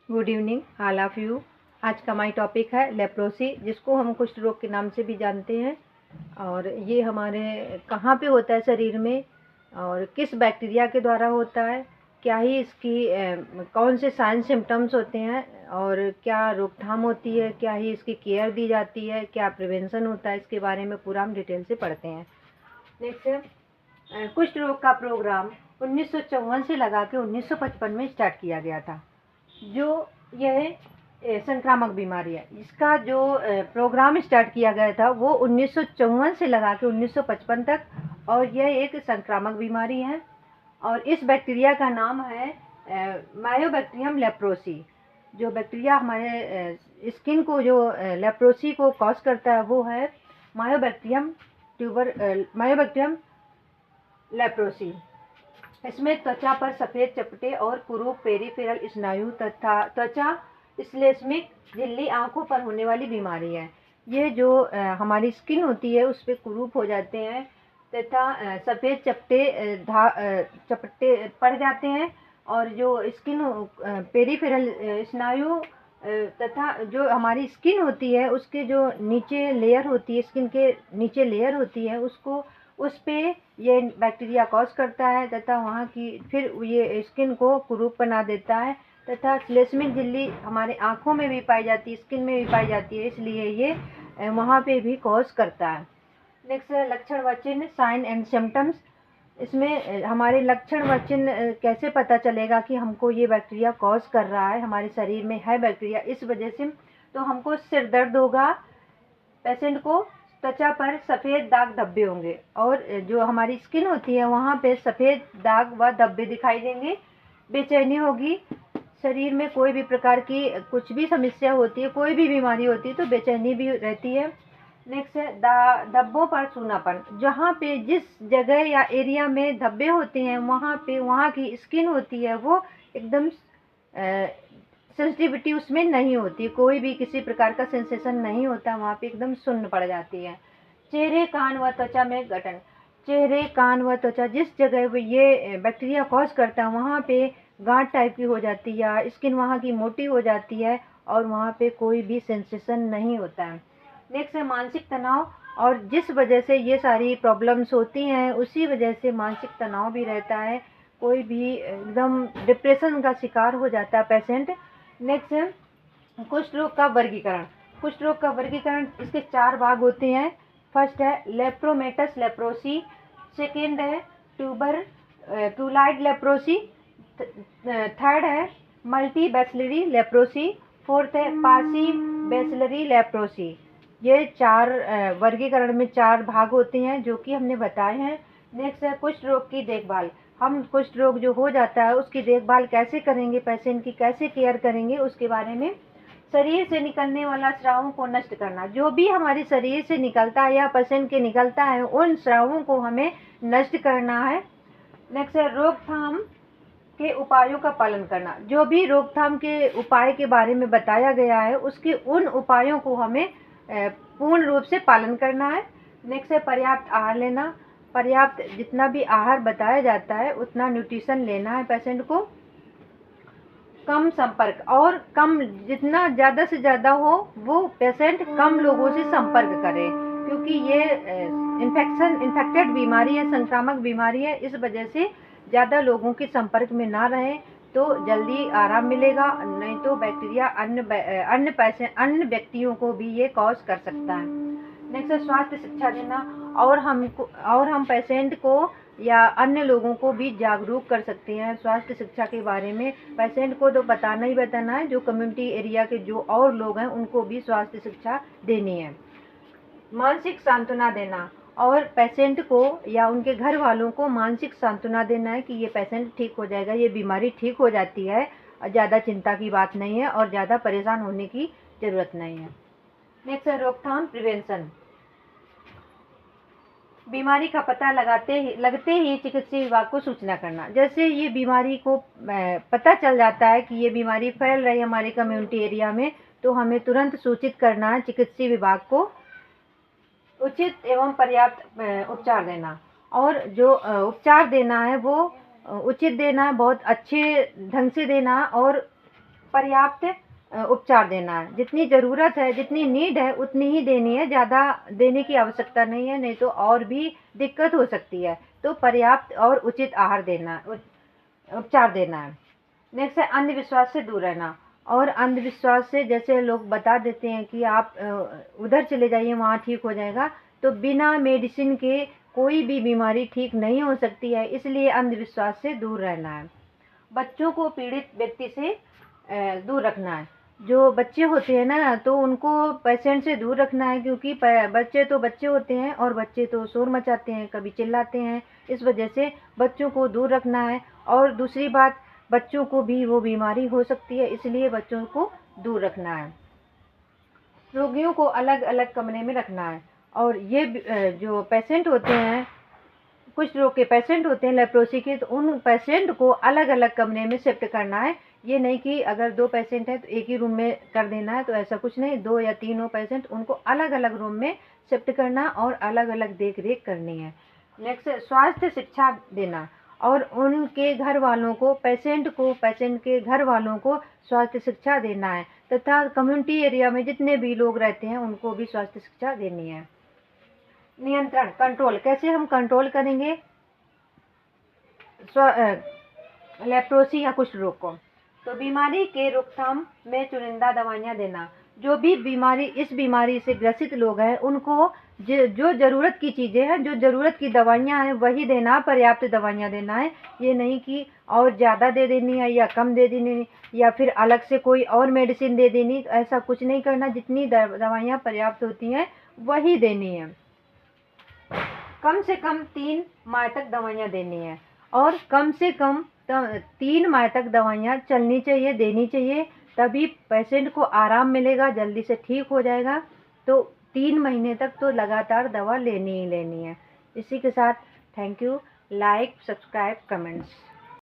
Good evening all of you. आज का हमारी टॉपिक है लेप्रोसी, जिसको हम कुष्ठ रोग के नाम से भी जानते हैं। और ये हमारे कहाँ पे होता है शरीर में, और किस बैक्टीरिया के द्वारा होता है, क्या ही इसकी कौन से साइन सिम्टम्स होते हैं, और क्या रोकथाम होती है, क्या ही इसकी केयर दी जाती है, क्या प्रिवेंशन होता है, इसके बारे में पूरा हम डिटेल से पढ़ते हैं। नेक्स्ट, कुष्ठ रोग का प्रोग्राम 1954 से लगा के 1955 में स्टार्ट किया गया था। जो यह संक्रामक बीमारी है, इसका जो प्रोग्राम स्टार्ट किया गया था वो 1954 से लगा के 1955 तक, और यह एक संक्रामक बीमारी है। और इस बैक्टीरिया का नाम है मायोबैक्टीरियम लेप्रोसी। जो बैक्टीरिया हमारे स्किन को जो लेप्रोसी को कॉज करता है वो है मायोबैक्टीरियम लेप्रोसी। इसमें त्वचा पर सफ़ेद चपटे और कुरूप पेरिफेरल स्नायु तथा त्वचा श्लेष्मिक झिल्ली आंखों पर होने वाली बीमारी है। ये जो हमारी स्किन होती है उस पर कुरूप हो जाते हैं तथा सफ़ेद चपटे पड़ जाते हैं, और जो स्किन पेरिफेरल स्नायु तथा जो हमारी स्किन होती है उसके जो नीचे लेयर होती है, स्किन के नीचे लेयर होती है, उसको उस पे ये बैक्टीरिया कॉज करता है तथा वहाँ की फिर ये स्किन को कुरूप बना देता है तथा श्लेष्मिक झिल्ली हमारे आँखों में भी पाई जाती है, स्किन में भी पाई जाती है, इसलिए ये वहाँ पे भी कॉज करता है। नेक्स्ट, लक्षण व चिन्ह, साइन एंड सिम्टम्स। इसमें हमारे लक्षण व चिन्ह कैसे पता चलेगा कि हमको ये बैक्टीरिया कॉज कर रहा है, हमारे शरीर में है बैक्टीरिया इस वजह से। तो हमको सिर दर्द होगा, पेशेंट को त्वचा पर सफ़ेद दाग धब्बे होंगे, और जो हमारी स्किन होती है वहाँ पे सफ़ेद दाग व धब्बे दिखाई देंगे। बेचैनी होगी, शरीर में कोई भी प्रकार की कुछ भी समस्या होती है, कोई भी बीमारी होती है तो बेचैनी भी रहती है। नेक्स्ट है धब्बों पर सूनापन। जहाँ पे जिस जगह या एरिया में धब्बे होते हैं वहाँ पे वहाँ की स्किन होती है वो एकदम सेंसिटिविटी उसमें नहीं होती, कोई भी किसी प्रकार का सेंसेशन नहीं होता, वहाँ पे एकदम सुन्न पड़ जाती है। चेहरे, कान व त्वचा में गठन। चेहरे, कान व त्वचा जिस जगह पे ये बैक्टीरिया कॉज करता है वहाँ पे गांठ टाइप की हो जाती है या स्किन वहाँ की मोटी हो जाती है, और वहाँ पे कोई भी सेंसेशन नहीं होता है। नेक्स्ट है मानसिक तनाव, और जिस वजह से ये सारी प्रॉब्लम्स होती हैं उसी वजह से मानसिक तनाव भी रहता है, कोई भी एकदम डिप्रेशन का शिकार हो जाता है पेशेंट। नेक्स्ट है कुष्ठ रोग का वर्गीकरण। कुष्ठ रोग का वर्गीकरण, इसके 4 भाग होते हैं। फर्स्ट है लेप्रोमेटस लेप्रोसी, सेकेंड है ट्यूलाइड लेप्रोसी, थर्ड है मल्टी बैसिलरी लेप्रोसी, फोर्थ है पार्सी बैसिलरी लेप्रोसी। ये 4 वर्गीकरण में 4 भाग होते हैं जो कि हमने बताए हैं। नेक्स्ट है कुष्ठ रोग की देखभाल। हम कुष्ठ रोग जो हो जाता है उसकी देखभाल कैसे करेंगे, पेशेंट की कैसे केयर करेंगे उसके बारे में। शरीर से निकलने वाला स्रावों को नष्ट करना। जो भी हमारे शरीर से निकलता है या पेशेंट के निकलता है उन स्रावों को हमें नष्ट करना है। नेक्स्ट है रोकथाम के उपायों का पालन करना। जो भी रोकथाम के उपाय के बारे में बताया गया है उसके उन उपायों को हमें पूर्ण रूप से पालन करना है। नेक्स्ट है पर्याप्त आहार लेना। पर्याप्त जितना भी आहार बताया जाता है उतना न्यूट्रिशन लेना है पेशेंट को। कम संपर्क, और कम जितना ज़्यादा से ज़्यादा हो वो पेशेंट कम लोगों से संपर्क करे, क्योंकि ये इन्फेक्टेड बीमारी है, संक्रामक बीमारी है, इस वजह से ज़्यादा लोगों के संपर्क में ना रहें तो जल्दी आराम मिलेगा, नहीं तो बैक्टीरिया अन्य व्यक्तियों को भी ये कॉज कर सकता है। नेक्स्ट, स्वास्थ्य शिक्षा देना, और हम पेशेंट को या अन्य लोगों को भी जागरूक कर सकते हैं स्वास्थ्य शिक्षा के बारे में। पेशेंट को तो बताना ही बताना है, जो कम्युनिटी एरिया के जो और लोग हैं उनको भी स्वास्थ्य शिक्षा देनी है। मानसिक सांत्वना देना, और पेशेंट को या उनके घर वालों को मानसिक सांत्वना देना है कि ये पेशेंट ठीक हो जाएगा, ये बीमारी ठीक हो जाती है, ज़्यादा चिंता की बात नहीं है और ज़्यादा परेशान होने की ज़रूरत नहीं है। नेक्स्ट है रोकथाम प्रिवेंशन। बीमारी का पता लगते ही चिकित्सा विभाग को सूचना करना। जैसे ये बीमारी को पता चल जाता है कि ये बीमारी फैल रही है हमारे कम्युनिटी एरिया में, तो हमें तुरंत सूचित करना है चिकित्सा विभाग को। उचित एवं पर्याप्त उपचार देना, और जो उपचार देना है वो उचित देना है, बहुत अच्छे ढंग से देना, और पर्याप्त उपचार देना है। जितनी ज़रूरत है, जितनी नीड है उतनी ही देनी है, ज़्यादा देने की आवश्यकता नहीं है, नहीं तो और भी दिक्कत हो सकती है। तो पर्याप्त और उचित आहार देना, उपचार देना है। नेक्स्ट है अंधविश्वास से दूर रहना। और अंधविश्वास से जैसे लोग बता देते हैं कि आप उधर चले जाइए वहाँ ठीक हो जाएगा, तो बिना मेडिसिन के कोई भी बीमारी ठीक नहीं हो सकती है, इसलिए अंधविश्वास से दूर रहना है। बच्चों को पीड़ित व्यक्ति से दूर रखना है। जो बच्चे होते हैं ना, तो उनको पेशेंट से दूर रखना है, क्योंकि बच्चे तो बच्चे होते हैं और बच्चे तो शोर मचाते हैं, कभी चिल्लाते हैं, इस वजह से बच्चों को दूर रखना है। और दूसरी बात, बच्चों को भी वो बीमारी हो सकती है, इसलिए बच्चों को दूर रखना है। रोगियों को अलग अलग कमरे में रखना है। और ये जो पेशेंट होते हैं, कुछ रोग के पेशेंट होते हैं लेप्रोसी के, तो उन पेशेंट को अलग अलग कमरे में शिफ्ट करना है। ये नहीं कि अगर 2 पेशेंट हैं तो एक ही रूम में कर देना है, तो ऐसा कुछ नहीं। 2 या 3 हो पेशेंट, उनको अलग अलग रूम में शिफ्ट करना और अलग अलग देख रेख करनी है। नेक्स्ट, स्वास्थ्य शिक्षा देना। और उनके घर वालों को, पेशेंट के घर वालों को स्वास्थ्य शिक्षा देना है, तथा कम्युनिटी एरिया में जितने भी लोग रहते हैं उनको भी स्वास्थ्य शिक्षा देनी है। नियंत्रण, कंट्रोल, कैसे हम कंट्रोल करेंगे लेप्रोसी या कुष्ठ रोग को? तो बीमारी के रोकथाम में चुनिंदा दवाइयाँ देना। जो भी इस बीमारी से ग्रसित लोग हैं उनको जो ज़रूरत की चीज़ें हैं, जो ज़रूरत की दवाइयाँ हैं वही देना, पर्याप्त दवाइयाँ देना है। ये नहीं कि और ज़्यादा दे देनी है या कम दे देनी, या फिर अलग से कोई और मेडिसिन दे देनी, तो ऐसा कुछ नहीं करना। जितनी दवाइयाँ पर्याप्त होती हैं वही देनी है। कम से कम 3 माह तक दवाइयाँ देनी है, और कम से कम 3 माह तक दवाइयाँ चलनी चाहिए, देनी चाहिए, तभी पेशेंट को आराम मिलेगा, जल्दी से ठीक हो जाएगा। तो 3 महीने तक तो लगातार दवा लेनी ही लेनी है। इसी के साथ thank you. Like, subscribe, comments.